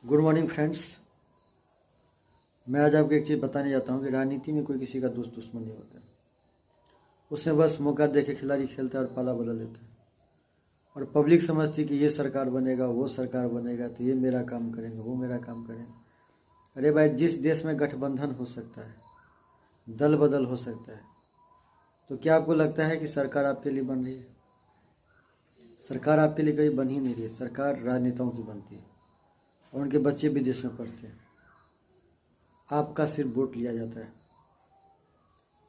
Good morning friends. मैं आज आपको एक चीज़ बताने जाता हूँ कि राजनीति में कोई किसी का दोस्त दुश्मन नहीं होता। उसमें बस मौका देके खिलाड़ी खेलता है और पाला बदल लेता है। और पब्लिक समझती है कि ये सरकार बनेगा, वो सरकार बनेगा, तो ये मेरा काम करेंगे, वो मेरा काम करेंगे। अरे भाई, जिस देश में गठबंधन हो सकता है, दल बदल हो सकता है, तो क्या आपको लगता है कि सरकार आपके लिए बन रही है? सरकार आपके लिए कभी बन ही नहीं रही है। सरकार राजनेताओं की बनती है और उनके बच्चे विदेश में पढ़ते हैं। आपका सिर्फ वोट लिया जाता है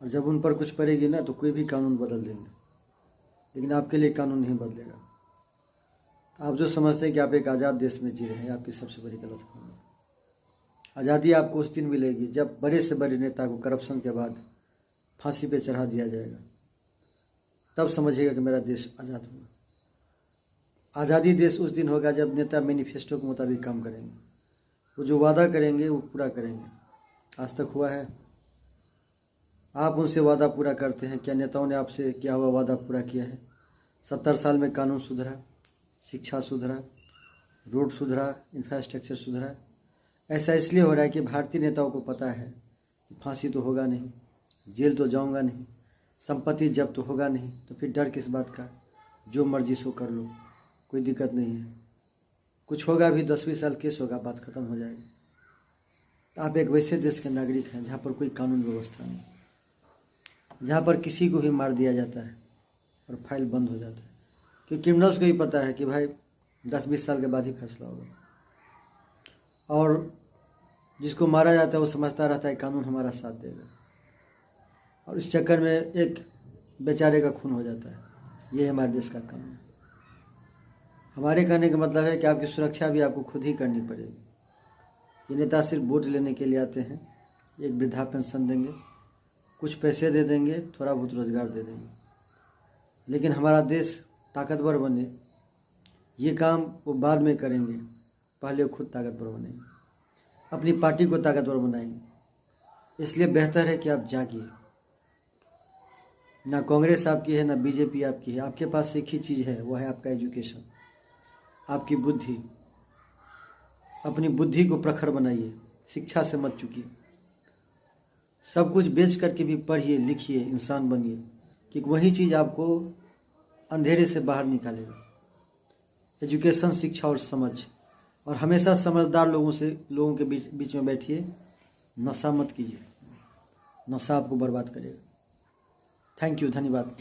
और जब उन पर कुछ पड़ेगी ना तो कोई भी कानून बदल देंगे, लेकिन आपके लिए कानून नहीं बदलेगा। आप जो समझते हैं कि आप एक आज़ाद देश में जी रहे हैं, आपकी सबसे बड़ी गलतफहमी है। आज़ादी आपको उस दिन मिलेगी जब बड़े से बड़े नेता को करप्शन के बाद फांसी पे चढ़ा दिया जाएगा, तब समझिएगा कि मेरा देश आज़ाद होगा। आज़ादी देश उस दिन होगा जब नेता मैनिफेस्टो के मुताबिक काम करेंगे, वो जो वादा करेंगे वो पूरा करेंगे। आज तक हुआ है? आप उनसे वादा पूरा करते हैं? क्या नेताओं ने आपसे किया हुआ वादा पूरा किया है? 70 साल में कानून सुधरा, शिक्षा सुधरा, रोड सुधरा, इंफ्रास्ट्रक्चर सुधरा? ऐसा इसलिए हो रहा है कि भारतीय नेताओं को पता है कि फांसी तो होगा नहीं, जेल तो जाऊंगा नहीं, संपत्ति जब्त तो होगा नहीं, तो फिर डर किस बात का? जो मर्जी सो कर लो, कोई दिक्कत नहीं है। कुछ होगा भी 10-20 साल केस होगा, बात खत्म हो जाएगी। तो आप एक वैसे देश के नागरिक हैं जहाँ पर कोई कानून व्यवस्था नहीं, जहाँ पर किसी को भी मार दिया जाता है और फाइल बंद हो जाता है, क्योंकि क्रिमिनल्स को ही पता है कि भाई 10-20 साल के बाद ही फैसला होगा। और जिसको मारा जाता है वो समझता रहता है कानून हमारा साथ देगा, और इस चक्कर में एक बेचारे का खून हो जाता है। ये हमारे देश का कानून है। हमारे कहने का मतलब है कि आपकी सुरक्षा भी आपको खुद ही करनी पड़ेगी। ये नेता सिर्फ वोट लेने के लिए आते हैं। एक वृद्धा पेंशन देंगे, कुछ पैसे दे देंगे, थोड़ा बहुत रोजगार दे देंगे, लेकिन हमारा देश ताकतवर बने ये काम वो बाद में करेंगे। पहले वो खुद ताकतवर बनेंगे, अपनी पार्टी को ताकतवर बनाएंगे। इसलिए बेहतर है कि आप जागिए। ना कांग्रेस आपकी है, ना बीजेपी आपकी है। आपके पास एक ही चीज़ है, वो है आपका एजुकेशन, आपकी बुद्धि। अपनी बुद्धि को प्रखर बनाइए, शिक्षा से मत चूकिए। सब कुछ बेच करके भी पढ़िए, लिखिए, इंसान बनिए, कि वही चीज़ आपको अंधेरे से बाहर निकालेगा। एजुकेशन, शिक्षा और समझ। और हमेशा समझदार लोगों के बीच में बैठिए। नशा मत कीजिए, नशा आपको बर्बाद करेगा। थैंक यू, धन्यवाद।